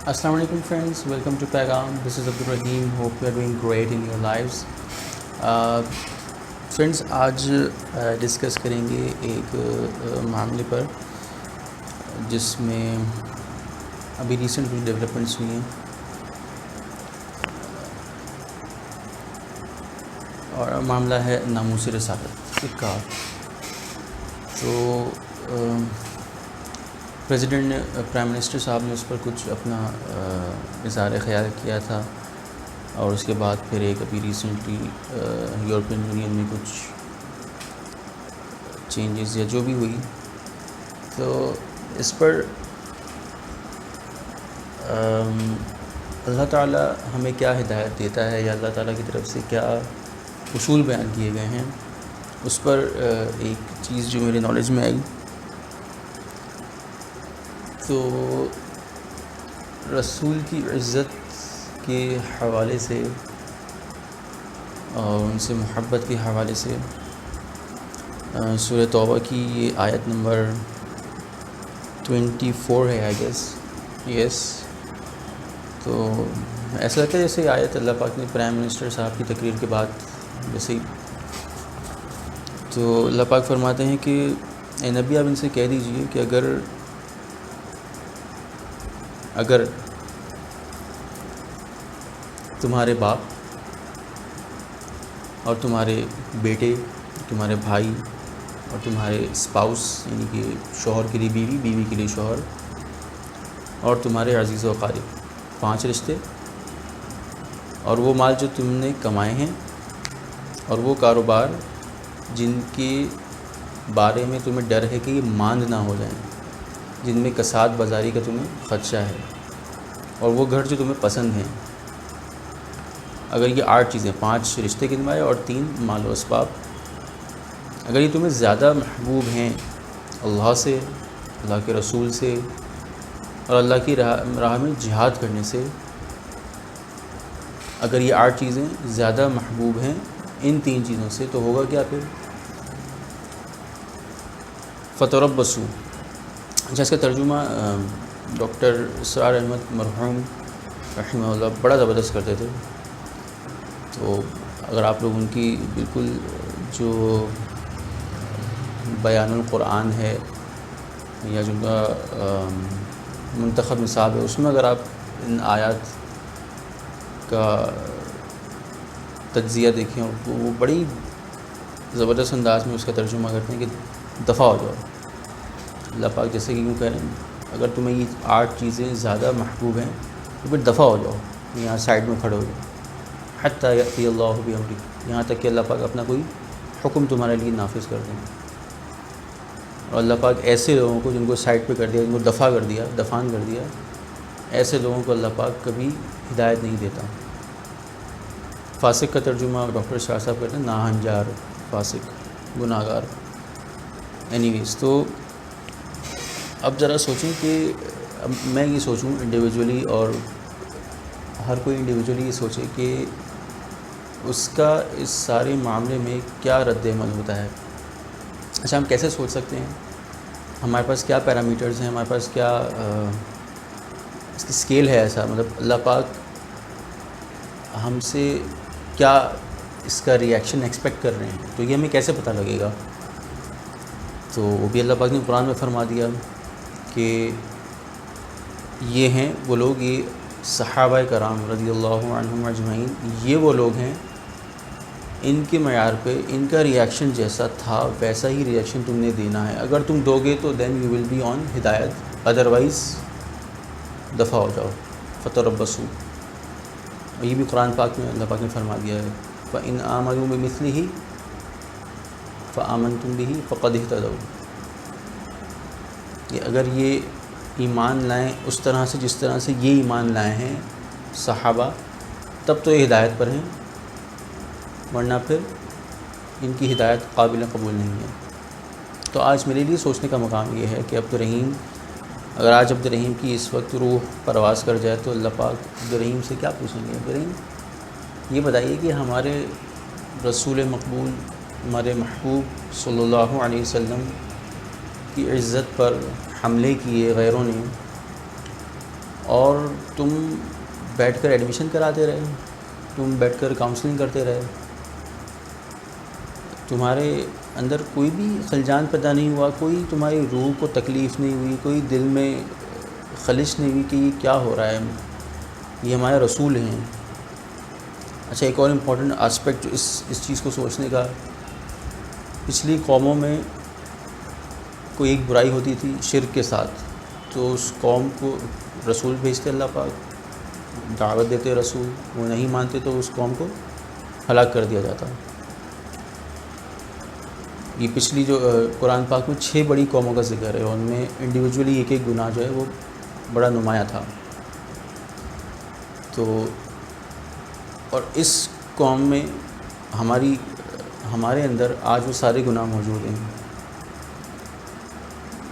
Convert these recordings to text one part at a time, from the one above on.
Assalamu alaikum friends, welcome to Paigam. This is Abdul Rahim. Hope you are doing great in your lives. Friends آج discuss کریں گے ایک معاملے پر جس میں ابھی ریسنٹ کچھ ڈیولپمنٹس ہوئی ہیں اور معاملہ ہے ناموس رسالت کا. تو پریزیڈنٹ نے پرائم منسٹر صاحب نے اس پر کچھ اپنا اظہار خیال کیا تھا اور اس کے بعد پھر ایک ابھی ریسنٹلی یورپین یونین میں کچھ چینجز یا جو بھی ہوئی تو اس پر اللہ تعالیٰ ہمیں کیا ہدایت دیتا ہے یا اللہ تعالیٰ کی طرف سے کیا اصول بیان کیے گئے ہیں اس پر ایک چیز جو میرے نالج میں آئی. تو رسول کی عزت کے حوالے سے اور ان سے محبت کے حوالے سے سورہ توبہ کی یہ آیت نمبر 24 ہے آئی گیس. یس تو ایسا لگتا ہے جیسے آیت اللہ پاک نے پرائم منسٹر صاحب کی تقریر کے بعد جیسے تو اللہ پاک فرماتے ہیں کہ اے نبی آپ ان سے کہہ دیجئے کہ اگر تمہارے باپ اور تمہارے بیٹے تمہارے بھائی اور تمہارے اسپاؤس یعنی کہ شوہر کے لیے بیوی، بیوی کے لیے شوہر اور تمہارے عزیز و اقارب 5 رشتے اور وہ مال جو تم نے کمائے ہیں اور وہ کاروبار جن کے بارے میں تمہیں ڈر ہے کہ یہ ماند نہ ہو جائیں، جن میں کساد بازاری کا تمہیں خدشہ ہے، اور وہ گھر جو تمہیں پسند ہیں. اگر یہ 8 چیزیں 5 رشتے گنوائے اور 3 مال و اسباب اگر یہ تمہیں زیادہ محبوب ہیں اللہ سے، اللہ کے رسول سے اور اللہ کی راہ میں جہاد کرنے سے، اگر یہ 8 چیزیں زیادہ محبوب ہیں ان 3 چیزوں سے تو ہوگا کیا پھر؟ فتربصوا. اچھا اس کا ترجمہ ڈاکٹر اسرار احمد مرحوم رحمہ اللہ بڑا زبردست کرتے تھے. تو اگر آپ لوگ ان کی بالکل جو بیان القرآن ہے یا جو ان کا منتخب نصاب ہے اس میں اگر آپ ان آیات کا تجزیہ دیکھیں وہ بڑی زبردست انداز میں اس کا ترجمہ کرتے ہیں کہ دفع ہو جاؤ. اللہ پاک جیسے کہ یوں کہہ رہے ہیں اگر تمہیں یہ 8 چیزیں زیادہ محبوب ہیں تو پھر دفع ہو جاؤ، یہاں سائڈ میں کھڑے ہو جاؤ. حتی یأتی اللہ بامرہ، یہاں تک کہ اللہ پاک اپنا کوئی حکم تمہارے لیے نافذ کر دیں. اور اللہ پاک ایسے لوگوں کو جن کو سائڈ پہ کر دیا، جن کو دفع کر دیا، دفان کر دیا، ایسے لوگوں کو اللہ پاک کبھی ہدایت نہیں دیتا. فاسق کا ترجمہ ڈاکٹر شاہ صاحب کہتے ہیں ناہنجار، فاسق، گناہ گار. اینی ویز تو اب ذرا سوچیں کہ میں یہ سوچوں انڈیویجولی اور ہر کوئی انڈیویجولی یہ سوچے کہ اس کا اس سارے معاملے میں کیا رد عمل ہوتا ہے. اچھا ہم کیسے سوچ سکتے ہیں؟ ہمارے پاس کیا پیرامیٹرز ہیں، ہمارے پاس کیا اس کی اسکیل ہے ایسا، مطلب اللہ پاک ہم سے کیا اس کا ریئیکشن ایکسپیکٹ کر رہے ہیں، تو یہ ہمیں کیسے پتہ لگے گا؟ تو وہ بھی اللہ پاک نے قرآن میں فرما دیا کہ یہ ہیں وہ لوگ، یہ صحابہ کرام رضی اللہ عنہم اجمعین، یہ وہ لوگ ہیں ان کے معیار پہ ان کا ریئیکشن جیسا تھا ویسا ہی ریئیکشن تم نے دینا ہے. اگر تم دو گے تو then you will be on ہدایت، ادروائز دفع ہو جاؤ. فتربصوا. اور یہ بھی قرآن پاک میں اللہ پاک نے فرما دیا ہے فَإِنْ آمَنُوا بِمِثْلِهِ فَآمَنْتُمْ بِهِ فَقَدْ اهْتَدَوْا. کہ اگر یہ ایمان لائیں اس طرح سے جس طرح سے یہ ایمان لائے ہیں صحابہ، تب تو یہ ہدایت پر ہیں، ورنہ پھر ان کی ہدایت قابل قبول نہیں ہے. تو آج میرے لیے سوچنے کا مقام یہ ہے کہ عبدالرحیم، اگر آج عبدالرحیم کی اس وقت روح پرواز کر جائے تو اللہ پاک عبدالرحیم سے کیا پوچھیں گے؟ عبدالرحیم یہ بتائیے کہ ہمارے رسول مقبول، ہمارے محبوب صلی اللہ علیہ وسلم کی عزت پر حملے کیے غیروں نے، اور تم بیٹھ کر ایڈمیشن کراتے رہے، تم بیٹھ کر کاؤنسلنگ کرتے رہے، تمہارے اندر کوئی بھی خلجان پیدا نہیں ہوا، کوئی تمہاری روح کو تکلیف نہیں ہوئی، کوئی دل میں خلش نہیں ہوئی کہ یہ کیا ہو رہا ہے، یہ ہمارے رسول ہیں۔ اچھا، ایک اور امپورٹنٹ آسپیکٹ جو اس چیز کو سوچنے کا، پچھلی قوموں میں کوئی ایک برائی ہوتی تھی شرک کے ساتھ، تو اس قوم کو رسول بھیجتے اللہ پاک، دعوت دیتے رسول، وہ نہیں مانتے تو اس قوم کو ہلاک کر دیا جاتا۔ یہ پچھلی جو قرآن پاک میں 6 بڑی قوموں کا ذکر ہے، ان میں انڈیویجولی ایک ایک گناہ جو ہے وہ بڑا نمایاں تھا۔ تو اور اس قوم میں ہمارے اندر آج وہ سارے گناہ موجود ہیں،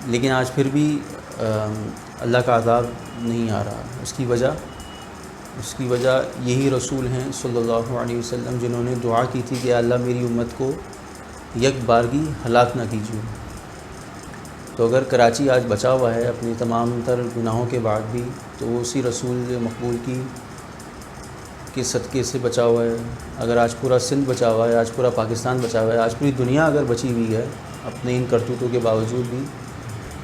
لیکن آج پھر بھی اللہ کا عذاب نہیں آ رہا۔ اس کی وجہ یہی رسول ہیں صلی اللہ علیہ وسلم، جنہوں نے دعا کی تھی کہ اللہ میری امت کو یک بارگی ہلاک نہ کیجیے۔ تو اگر کراچی آج بچا ہوا ہے اپنی تمام تر گناہوں کے بعد بھی، تو وہ اسی رسول مقبول کے صدقے سے بچا ہوا ہے۔ اگر آج پورا سندھ بچا ہوا ہے، آج پورا پاکستان بچا ہوا ہے، آج پوری دنیا اگر بچی ہوئی ہے اپنے ان کرتوتوں کے باوجود بھی،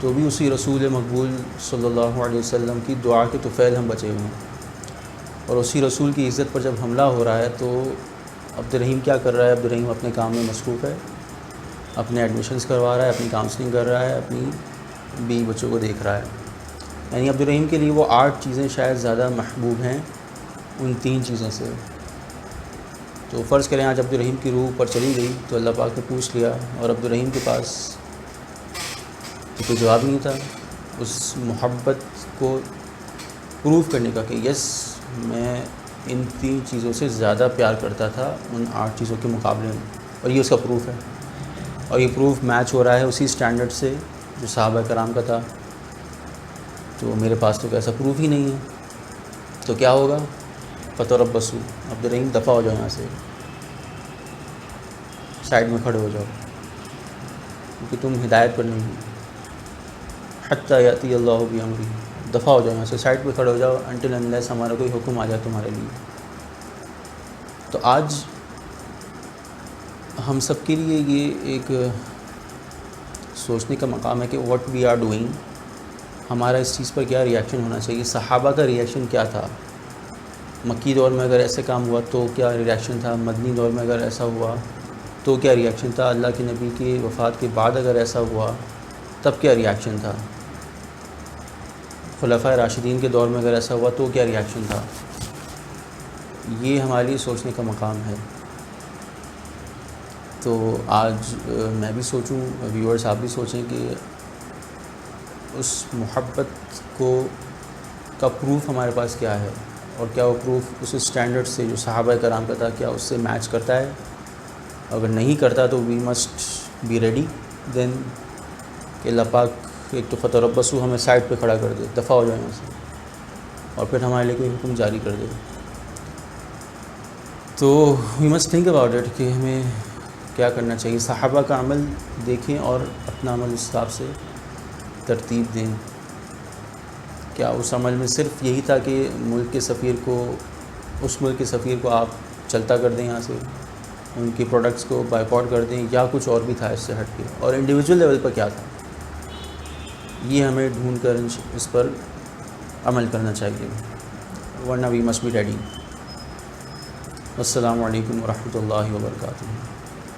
تو بھی اسی رسول مقبول صلی اللہ علیہ وسلم کی دعا کے طفیل ہم بچے ہوئے ہیں۔ اور اسی رسول کی عزت پر جب حملہ ہو رہا ہے تو عبدالرحیم کیا کر رہا ہے؟ عبدالرحیم اپنے کام میں مصروف ہے، اپنے ایڈمیشنز کروا رہا ہے، اپنی کاؤنسلنگ کر رہا ہے، اپنی بیوی بچوں کو دیکھ رہا ہے۔ یعنی عبدالرحیم کے لیے وہ 8 چیزیں شاید زیادہ محبوب ہیں ان 3 چیزوں سے۔ تو فرض کریں آج عبدالرحیم کی روح پر چلی گئی تو اللہ پاک نے پوچھ لیا، اور عبدالرحیم کے پاس کوئی جواب نہیں تھا اس محبت کو پروف کرنے کا کہ یس میں ان 3 چیزوں سے زیادہ پیار کرتا تھا ان 8 چیزوں کے مقابلے میں، اور یہ اس کا پروف ہے، اور یہ پروف میچ ہو رہا ہے اسی سٹینڈرڈ سے جو صحابہ کرام کا تھا۔ تو میرے پاس تو ایسا پروف ہی نہیں ہے، تو کیا ہوگا؟ فتربصوا، عبدالرحیم دفع ہو جاؤ، یہاں سے سائڈ میں کھڑے ہو جاؤ، کیونکہ تم ہدایت پر نہیں ہو، حتی یاتی اللہ بامرہ، دفع ہو جاؤ یہاں سے، سائڈ پہ کھڑے ہو جاؤ انٹل انلیس ہمارا کوئی حکم آ جائے تمہارے لیے۔ تو آج ہم سب کے لیے یہ ایک سوچنے کا مقام ہے کہ واٹ وی آر ڈوئنگ، ہمارا اس چیز پر کیا ریئیکشن ہونا چاہیے۔ صحابہ کا ریئیکشن کیا تھا؟ مکی دور میں اگر ایسے کام ہوا تو کیا ریئیکشن تھا؟ مدنی دور میں اگر ایسا ہوا تو کیا ریئیکشن تھا؟ اللہ کے نبی کی وفات کے بعد اگر ایسا ہوا تب کیا ریئیکشن تھا؟ خلفائے راشدین کے دور میں اگر ایسا ہوا تو کیا ریئیکشن تھا؟ یہ ہمارے لیے سوچنے کا مقام ہے۔ تو آج میں بھی سوچوں، ویورز آپ بھی سوچیں کہ اس محبت کا پروف ہمارے پاس کیا ہے، اور کیا وہ پروف اس اسٹینڈرڈ سے جو صحابہ کرام کا تھا کیا اس سے میچ کرتا ہے؟ اگر نہیں کرتا تو وی مسٹ بی ریڈی دین کہ اللہ پاک ایک تو فتربصوا ہمیں سائڈ پہ کھڑا کر دے، دفع ہو جائے یہاں سے، اور پھر ہمارے لیے کوئی حکم جاری کر دے۔ تو we must think about it کہ ہمیں کیا کرنا چاہیے۔ صحابہ کا عمل دیکھیں اور اپنا عمل اس حساب سے ترتیب دیں۔ کیا اس عمل میں صرف یہی تھا کہ اس ملک کے سفیر کو آپ چلتا کر دیں یہاں سے، ان کی پروڈکٹس کو بائیکاٹ کر دیں، یا کچھ اور بھی تھا اس سے ہٹ کے؟ اور انڈیویجول لیول پر کیا تھا؟ یہ ہمیں ڈھونڈ کر اس پر عمل کرنا چاہیے، ورنہ وی مسٹ بی ریڈی۔ السلام علیکم ورحمۃ اللہ وبرکاتہ۔